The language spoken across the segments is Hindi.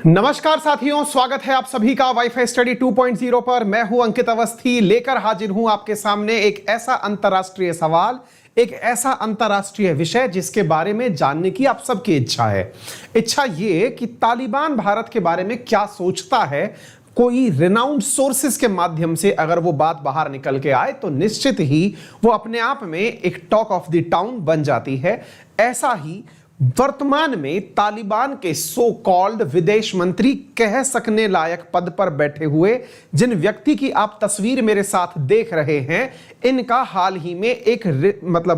नमस्कार साथियों, स्वागत है आप सभी का वाईफाई स्टडी 2.0 पर। मैं हूं अंकित अवस्थी, लेकर हाजिर हूं आपके सामने एक ऐसा अंतरराष्ट्रीय सवाल, एक ऐसा अंतरराष्ट्रीय विषय जिसके बारे में जानने की आप सबकी इच्छा है। इच्छा ये कि तालिबान भारत के बारे में क्या सोचता है। कोई रिनाउंड सोर्सेस के माध्यम से अगर वो बात बाहर निकल के आए तो निश्चित ही वो अपने आप में एक टॉक ऑफ द टाउन बन जाती है। ऐसा ही वर्तमान में तालिबान के सो कॉल्ड विदेश मंत्री कह सकने लायक पद पर बैठे हुए जिन व्यक्ति की आप तस्वीर मेरे साथ देख रहे हैं, इनका हाल ही में एक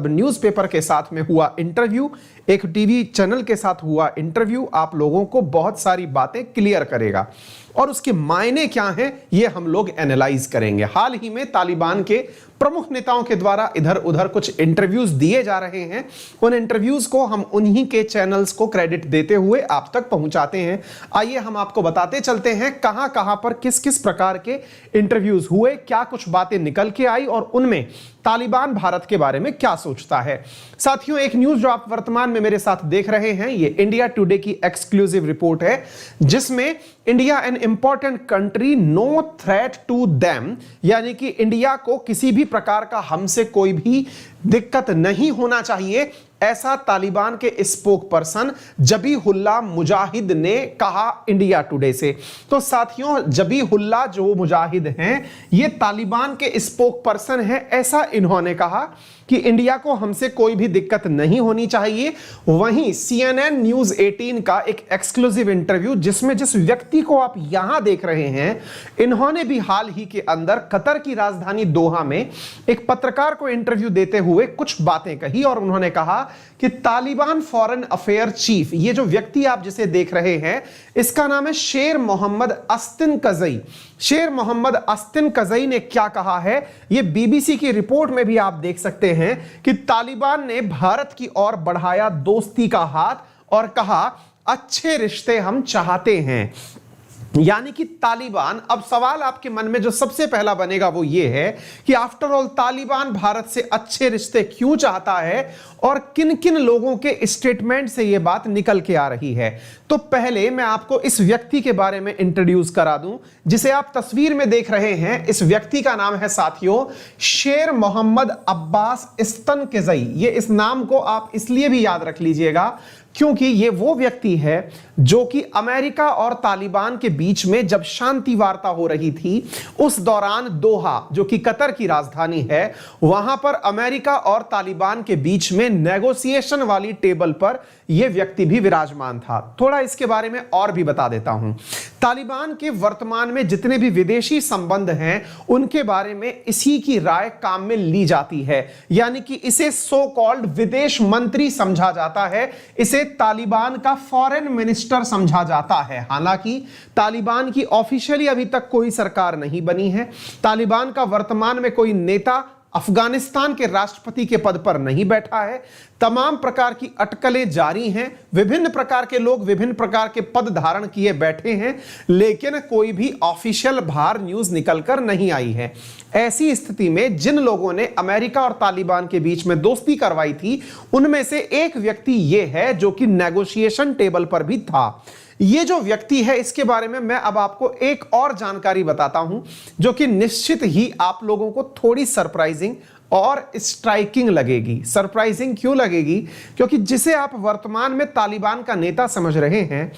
न्यूज़पेपर के साथ में हुआ इंटरव्यू, एक टीवी चैनल के साथ हुआ इंटरव्यू आप लोगों को बहुत सारी बातें क्लियर करेगा और उसके मायने क्या हैं ये हम लोग एनालाइज करेंगे। हाल ही में तालिबान के प्रमुख नेताओं के द्वारा इधर उधर कुछ इंटरव्यूज दिए जा रहे हैं। उन इंटरव्यूज को हम उन्हीं के चैनल्स को क्रेडिट देते हुए आप तक पहुंचाते हैं। आइए हम आपको बताते चलते हैं कहां कहां पर किस किस प्रकार के इंटरव्यूज हुए, क्या कुछ बातें निकल के आई और उनमें तालिबान भारत के बारे में क्या सोचता है। साथियों, एक न्यूज जो आप वर्तमान में मेरे साथ देख रहे हैं, ये इंडिया टुडे की एक्सक्लूसिव रिपोर्ट है जिसमें India an important country, no threat to them, यानी कि इंडिया को किसी भी प्रकार का हमसे कोई भी दिक्कत नहीं होना चाहिए, ऐसा तालिबान के स्पोक पर्सन जबीहुल्लाह मुजाहिद ने कहा इंडिया टुडे से। तो साथियों, जबीहुल्लाह जो मुजाहिद हैं ये तालिबान के स्पोक पर्सन हैं, ऐसा इन्होंने कहा कि इंडिया को हमसे कोई भी दिक्कत नहीं होनी चाहिए। वहीं CNN न्यूज 18 का एक एक्सक्लूसिव इंटरव्यू जिसमें जिस व्यक्ति को आप यहां देख रहे हैं, इन्होंने भी हाल ही के अंदर कतर की राजधानी दोहा में एक पत्रकार को इंटरव्यू देते हुए कुछ बातें कही और उन्होंने कहा कि तालिबान फॉरेन अफेयर चीफ, ये जो व्यक्ति आप जिसे देख रहे हैं इसका नाम है शेर मोहम्मद अस्तिन कज़ई। शेर मोहम्मद अस्तिन कज़ई ने क्या कहा है ये BBC की रिपोर्ट में भी आप देख सकते हैं कि तालिबान ने भारत की ओर बढ़ाया दोस्ती का हाथ और कहा अच्छे रिश्ते हम चाहते हैं। यानी कि तालिबान, अब सवाल आपके मन में जो सबसे पहला बनेगा वो ये है कि आफ्टर ऑल तालिबान भारत से अच्छे रिश्ते क्यों चाहता है और किन किन लोगों के स्टेटमेंट से ये बात निकल के आ रही है। तो पहले मैं आपको इस व्यक्ति के बारे में इंट्रोड्यूस करा दूं जिसे आप तस्वीर में देख रहे हैं। इस व्यक्ति का नाम है साथियों शेर मोहम्मद अब्बास इस्तनकज़ई। ये इस नाम को आप इसलिए भी याद रख लीजिएगा क्योंकि ये वो व्यक्ति है जो कि अमेरिका और तालिबान के बीच में जब शांति वार्ता हो रही थी उस दौरान दोहा, जो कि कतर की राजधानी है, वहां पर अमेरिका और तालिबान के बीच में नेगोशिएशन वाली टेबल पर यह व्यक्ति भी विराजमान था। थोड़ा इसके बारे में और भी बता देता हूं। तालिबान के वर्तमान में जितने भी विदेशी संबंध हैं उनके बारे में इसी की राय काम में ली जाती है, यानी कि इसे सो कॉल्ड विदेश मंत्री समझा जाता है, इसे तालिबान का फॉरेन मिनिस्टर समझा जाता है। हालांकि तालिबान की ऑफिशियली अभी तक कोई सरकार नहीं बनी है, तालिबान का वर्तमान में कोई नेता अफगानिस्तान के राष्ट्रपति के पद पर नहीं बैठा है, तमाम प्रकार की अटकलें जारी हैं, विभिन्न प्रकार के लोग विभिन्न प्रकार के पद धारण किए बैठे हैं, लेकिन कोई भी ऑफिशियल बाहर न्यूज निकलकर नहीं आई है। ऐसी स्थिति में जिन लोगों ने अमेरिका और तालिबान के बीच में दोस्ती करवाई थी उनमें से एक व्यक्ति यह है जो कि नेगोशिएशन टेबल पर भी था। ये जो व्यक्ति है इसके बारे में मैं अब आपको एक और जानकारी बताता हूं जो कि निश्चित ही आप लोगों को थोड़ी सरप्राइजिंग और स्ट्राइकिंग लगेगी। सरप्राइजिंग क्यों लगेगी? क्योंकि जिसे आप वर्तमान में तालिबान का नेता समझ रहे हैं,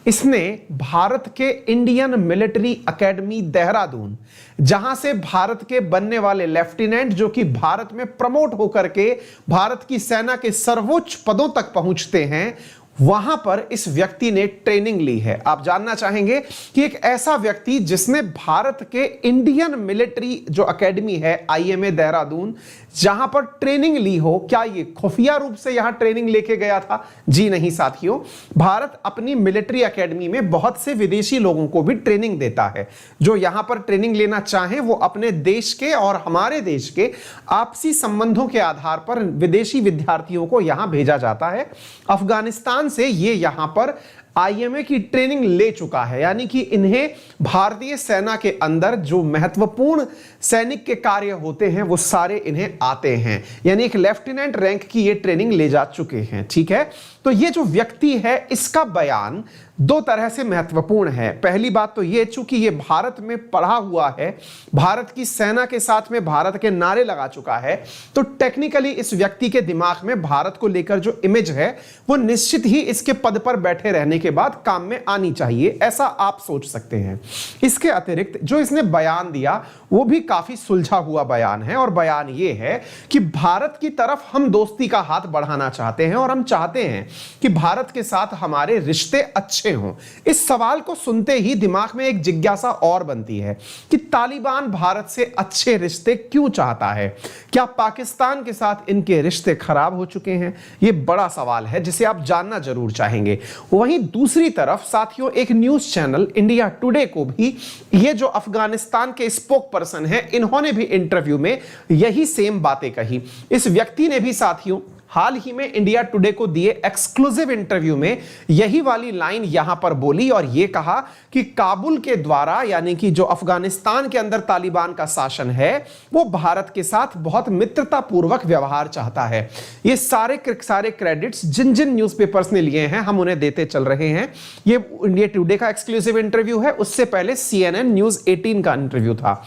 इसने भारत के इंडियन मिलिट्री एकेडमी देहरादून, जहां से भारत के बनने वाले लेफ्टिनेंट जो कि भारत में प्रमोट होकर के भारत की सेना के सर्वोच्च पदों तक पहुंचते हैं, वहां पर इस व्यक्ति ने ट्रेनिंग ली है। आप जानना चाहेंगे कि एक ऐसा व्यक्ति जिसने भारत के इंडियन मिलिट्री जो एकेडमी है IMA देहरादून, जहां पर ट्रेनिंग ली हो, क्या ये खुफिया रूप से यहां ट्रेनिंग लेके गया था? जी नहीं साथियों, भारत अपनी मिलिट्री एकेडमी में बहुत से विदेशी लोगों को भी ट्रेनिंग देता है। जो यहां पर ट्रेनिंग लेना चाहें वो अपने देश के और हमारे देश के आपसी संबंधों के आधार पर विदेशी विद्यार्थियों को यहां भेजा जाता है। अफगानिस्तान से ये यहां पर IMA की ट्रेनिंग ले चुका है, यानी कि इन्हें भारतीय सेना के अंदर जो महत्वपूर्ण सैनिक के कार्य होते हैं वो सारे इन्हें आते हैं, यानी एक लेफ्टिनेंट रैंक की ये ट्रेनिंग ले जा चुके हैं। ठीक है, तो ये जो व्यक्ति है इसका बयान दो तरह से महत्वपूर्ण है। पहली बात तो ये, चूंकि ये भारत में पढ़ा हुआ है, भारत की सेना के साथ में भारत के नारे लगा चुका है, तो टेक्निकली इस व्यक्ति के दिमाग में भारत को लेकर जो इमेज है वो निश्चित ही इसके पद पर बैठे रहने के बाद काम में आनी चाहिए, ऐसा आप सोच सकते हैं। इसके अतिरिक्त जो इसने बयान दिया वो भी काफी सुलझा हुआ बयान है, और बयान ये है कि भारत की तरफ हम दोस्ती का हाथ बढ़ाना चाहते हैं और हम चाहते हैं कि भारत के साथ हमारे रिश्ते अच्छे हों। इस सवाल को सुनते ही दिमाग में एक जिज्ञासा और बनती है कि तालिबान भारत से अच्छे रिश्ते क्यों चाहता है? क्या पाकिस्तान के साथ इनके रिश्ते खराब हो चुके हैं? यह बड़ा सवाल है जिसे आप जानना जरूर चाहेंगे। वहीं दूसरी तरफ साथियों, एक न्यूज चैनल इंडिया टुडे को भी ये जो अफगानिस्तान के स्पोक पर्सन है, इन्होंने भी इंटरव्यू में यही सेम बातें कही। इस व्यक्ति ने भी साथियों हाल ही में इंडिया टुडे को दिए एक्सक्लूसिव इंटरव्यू में यही वाली लाइन यहां पर बोली और यह कहा कि काबुल के द्वारा, यानी कि जो अफगानिस्तान के अंदर तालिबान का शासन है, वो भारत के साथ बहुत मित्रतापूर्वक व्यवहार चाहता है। ये सारे क्रेडिट्स जिन जिन न्यूज़पेपर्स ने लिए हैं हम उन्हें देते चल रहे हैं। ये इंडिया टुडे का एक्सक्लूसिव इंटरव्यू है, उससे पहले CNN न्यूज़ 18 का इंटरव्यू था।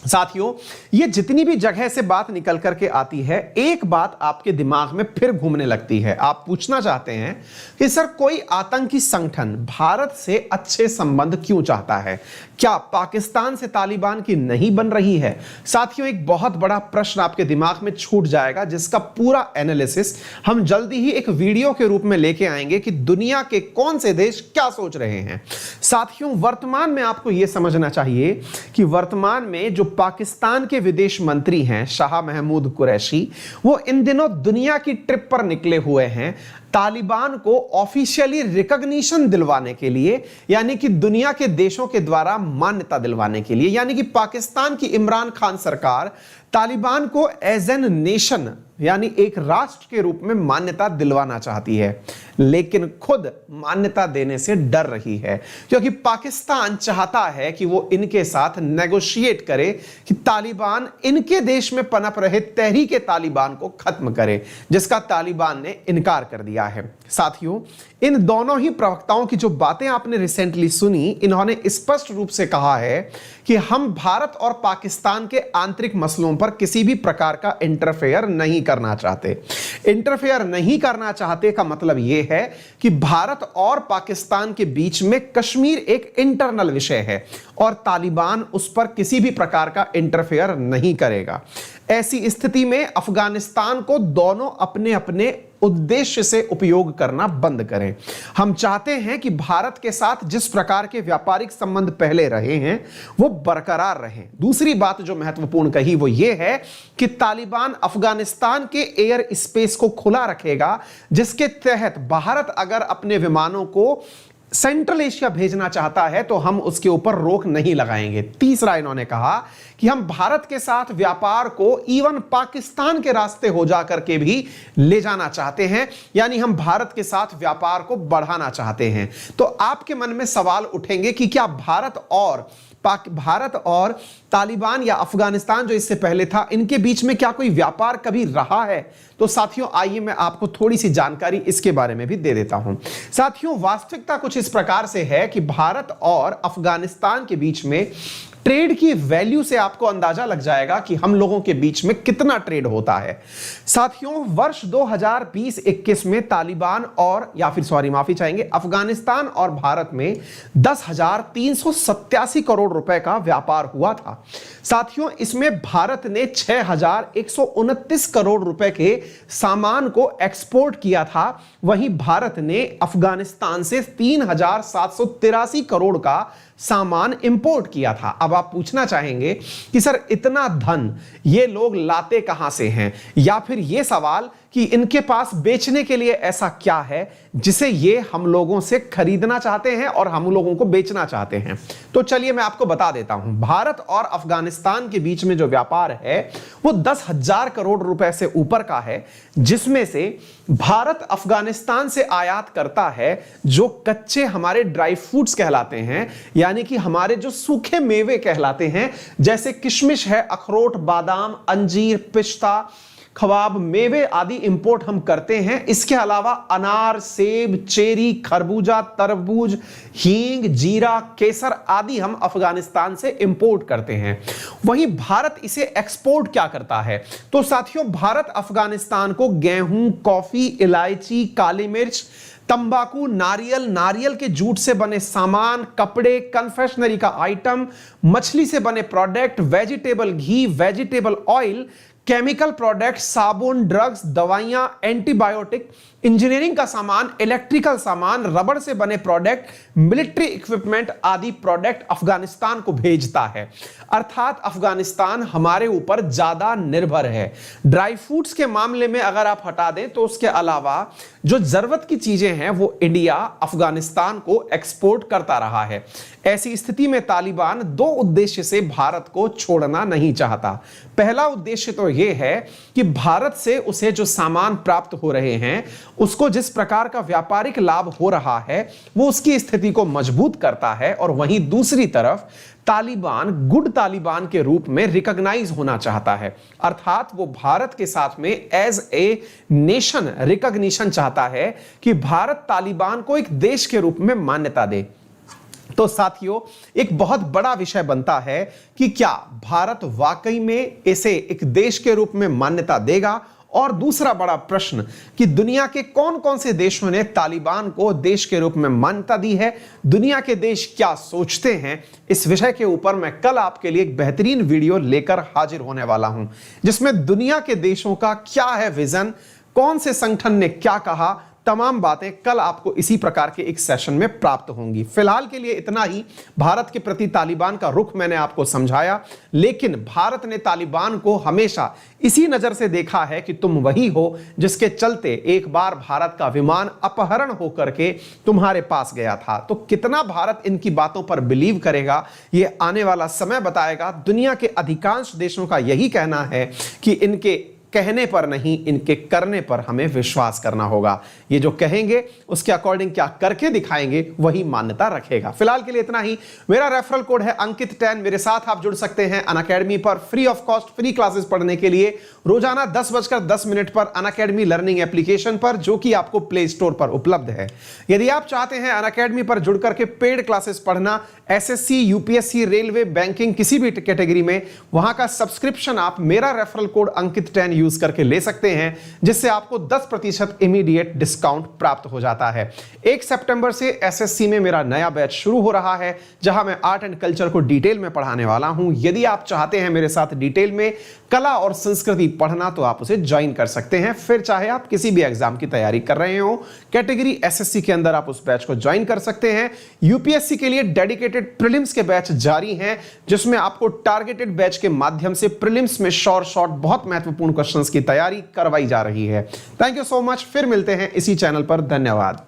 साथियों, ये जितनी भी जगह से बात निकल करके आती है, एक बात आपके दिमाग में फिर घूमने लगती है। आप पूछना चाहते हैं कि सर, कोई आतंकी संगठन भारत से अच्छे संबंध क्यों चाहता है? क्या पाकिस्तान से तालिबान की नहीं बन रही है? साथियों, एक बहुत बड़ा प्रश्न आपके दिमाग में छूट जाएगा, जिसका पूरा एनालिसिस हम जल्दी ही एक वीडियो के रूप में लेके आएंगे कि दुनिया के कौन से देश क्या सोच रहे हैं। साथियों, वर्तमान में आपको यह समझना चाहिए कि वर्तमान में जो पाकिस्तान के विदेश मंत्री हैं शाह महमूद कुरैशी, वो इन दिनों दुनिया की ट्रिप पर निकले हुए हैं तालिबान को ऑफिशियली रिकॉग्निशन दिलवाने के लिए, यानी कि दुनिया के देशों के द्वारा मान्यता दिलवाने के लिए। यानी कि पाकिस्तान की इमरान खान सरकार तालिबान को एज एन नेशन, यानी एक राष्ट्र के रूप में मान्यता दिलवाना चाहती है, लेकिन खुद मान्यता देने से डर रही है, क्योंकि पाकिस्तान चाहता है कि वो इनके साथ नेगोशिएट करे कि तालिबान इनके देश में पनप रहे तहरीक तालिबान को खत्म करे, जिसका तालिबान ने इनकार कर दिया है। साथियों, इन दोनों ही प्रवक्ताओं की जो बातें आपने रिसेंटली सुनी, इन्होंने स्पष्ट रूप से कहा है कि हम भारत और पाकिस्तान के आंतरिक मसलों पर किसी भी प्रकार का इंटरफेयर नहीं करना चाहते। इंटरफेयर नहीं करना चाहते का मतलब यह है कि भारत और पाकिस्तान के बीच में कश्मीर एक इंटरनल विषय है और तालिबान उस पर किसी भी प्रकार का इंटरफेयर नहीं करेगा। ऐसी स्थिति में अफगानिस्तान को दोनों अपने अपने उद्देश्य से उपयोग करना बंद करें। हम चाहते हैं कि भारत के साथ जिस प्रकार के व्यापारिक संबंध पहले रहे हैं वो बरकरार रहें। दूसरी बात जो महत्वपूर्ण कही वो ये है कि तालिबान अफगानिस्तान के एयर स्पेस को खुला रखेगा, जिसके तहत भारत अगर अपने विमानों को सेंट्रल एशिया भेजना चाहता है तो हम उसके ऊपर रोक नहीं लगाएंगे। तीसरा, इन्होंने कहा कि हम भारत के साथ व्यापार को इवन पाकिस्तान के रास्ते हो जाकर के भी ले जाना चाहते हैं, यानी हम भारत के साथ व्यापार को बढ़ाना चाहते हैं। तो आपके मन में सवाल उठेंगे कि क्या भारत और तालिबान या अफगानिस्तान जो इससे पहले था, इनके बीच में क्या कोई व्यापार कभी रहा है? तो साथियों, आइए मैं आपको थोड़ी सी जानकारी इसके बारे में भी दे देता हूं। साथियों, वास्तविकता कुछ इस प्रकार से है कि भारत और अफगानिस्तान के बीच में ट्रेड की वैल्यू से आपको अंदाजा लग जाएगा कि हम लोगों के बीच में कितना ट्रेड होता है। साथियों, वर्ष 2020-21 में तालिबान और अफगानिस्तान और भारत में 10,387 करोड़ रुपए का व्यापार हुआ था। साथियों, इसमें भारत ने 6,129 करोड़ रुपए के सामान को एक्सपोर्ट किया था, वहीं भारत ने अफगानिस्तान से 3,783 करोड़ का सामान इंपोर्ट किया था। अब आप पूछना चाहेंगे कि सर, इतना धन ये लोग लाते कहां से हैं, या फिर ये सवाल कि इनके पास बेचने के लिए ऐसा क्या है जिसे ये हम लोगों से खरीदना चाहते हैं और हम लोगों को बेचना चाहते हैं। तो चलिए मैं आपको बता देता हूं। भारत और अफगानिस्तान के बीच में जो व्यापार है वो 10,000 करोड़ रुपए से ऊपर का है, जिसमें से भारत अफगानिस्तान से आयात करता है जो कच्चे हमारे ड्राई फ्रूट्स कहलाते हैं, यानी कि हमारे जो सूखे मेवे कहलाते हैं, जैसे किशमिश है, अखरोट, बादाम, अंजीर, पिस्ता, ख्वाब, मेवे आदि इंपोर्ट हम करते हैं। इसके अलावा अनार, सेब, चेरी, खरबूजा, तरबूज, हींग, जीरा, केसर आदि हम अफगानिस्तान से इंपोर्ट करते हैं। वहीं भारत इसे एक्सपोर्ट क्या करता है? तो साथियों, भारत अफगानिस्तान को गेहूं, कॉफी, इलायची, काली मिर्च, तंबाकू, नारियल, नारियल के जूट से बने सामान, कपड़े, कन्फेक्शनरी का आइटम, मछली से बने प्रोडक्ट, वेजिटेबल घी, वेजिटेबल ऑयल, केमिकल प्रोडक्ट, साबुन, ड्रग्स, दवाइयां, एंटीबायोटिक, इंजीनियरिंग का सामान, इलेक्ट्रिकल सामान, रबड़ से बने प्रोडक्ट, मिलिट्री इक्विपमेंट आदि प्रोडक्ट अफगानिस्तान को भेजता है। अर्थात अफगानिस्तान हमारे ऊपर ज्यादा निर्भर है। ड्राई फ्रूट्स के मामले में अगर आप हटा दें तो उसके अलावा जो जरूरत की चीजें हैं वो इंडिया अफगानिस्तान को एक्सपोर्ट करता रहा है। ऐसी स्थिति में तालिबान दो उद्देश्य से भारत को छोड़ना नहीं चाहता। पहला उद्देश्य तो यह है कि भारत से उसे जो सामान प्राप्त हो रहे हैं, उसको जिस प्रकार का व्यापारिक लाभ हो रहा है, वो उसकी स्थिति को मजबूत करता है। और वहीं दूसरी तरफ तालिबान गुड तालिबान के रूप में रिकॉग्नाइज होना चाहता है। अर्थात वो भारत के साथ में एज ए नेशन रिकॉग्निशन चाहता है कि भारत तालिबान को एक देश के रूप में मान्यता दे। तो साथियों, एक बहुत बड़ा विषय बनता है कि क्या भारत वाकई में इसे एक देश के रूप में मान्यता देगा? और दूसरा बड़ा प्रश्न कि दुनिया के कौन कौन से देशों ने तालिबान को देश के रूप में मान्यता दी है, दुनिया के देश क्या सोचते हैं, इस विषय के ऊपर मैं कल आपके लिए एक बेहतरीन वीडियो लेकर हाजिर होने वाला हूं, जिसमें दुनिया के देशों का क्या है विजन, कौन से संगठन ने क्या कहा, तमाम बातें कल आपको इसी प्रकार के एक सेशन में प्राप्त होंगी। फिलहाल के लिए इतना ही। भारत के प्रति तालिबान का रुख मैंने आपको समझाया, लेकिन भारत ने तालिबान को हमेशा इसी नजर से देखा है कि तुम वही हो जिसके चलते एक बार भारत का विमान अपहरण होकर के तुम्हारे पास गया था। तो कितना भारत इनकी बातों पर बिलीव करेगा, यह आने वाला समय बताएगा। दुनिया के अधिकांश देशों का यही कहना है कि इनके कहने पर नहीं, इनके करने पर हमें विश्वास करना होगा। ये जो कहेंगे उसके अकॉर्डिंग क्या करके दिखाएंगे, वही मान्यता रखेगा। फिलहाल के लिए इतना ही। मेरा रेफरल कोड है अंकित10। मेरे साथ आप जुड़ सकते हैं अनअकैडमी पर free of cost free classes पढ़ने के लिए रोजाना 10:10 पर अनअकैडमी लर्निंग एप्लीकेशन पर, जो कि आपको प्ले स्टोर पर उपलब्ध है। यदि आप चाहते हैं अनअकैडमी पर जुड़ करके पेड क्लासेस पढ़ना, एसएससी, यूपीएससी, रेलवे, बैंकिंग, किसी भी कैटेगरी में, वहां का सब्सक्रिप्शन आप मेरा रेफरल कोड अंकित10 यूज करके ले सकते हैं, जिससे आपको 10% इमीडिएट डिस्काउंट प्राप्त हो जाता है। 1 सितंबर से एसएससी में मेरा नया बैच शुरू हो रहा है, जहां मैं आर्ट एंड कल्चर को डिटेल में पढ़ाने वाला हूं। यदि आप चाहते हैं मेरे साथ डिटेल में कला और संस्कृति पढ़ना, तो आप उसे ज्वाइन कर सकते हैं। फिर चाहे आप किसी भी एग्जाम की तैयारी कर रहे हो, कैटेगरी एसएससी के अंदर आप उस बैच को ज्वाइन कर सकते हैं। यूपीएससी के लिए डेडिकेटेड प्रीलिम्स के बैच जारी हैं, जिसमें आपको टारगेटेड बैच के माध्यम से प्रीलिम्स में शॉर्ट बहुत महत्वपूर्ण क्वेश्चंस की तैयारी करवाई जा रही है। Thank you so much. फिर मिलते हैं इसी चैनल पर। धन्यवाद।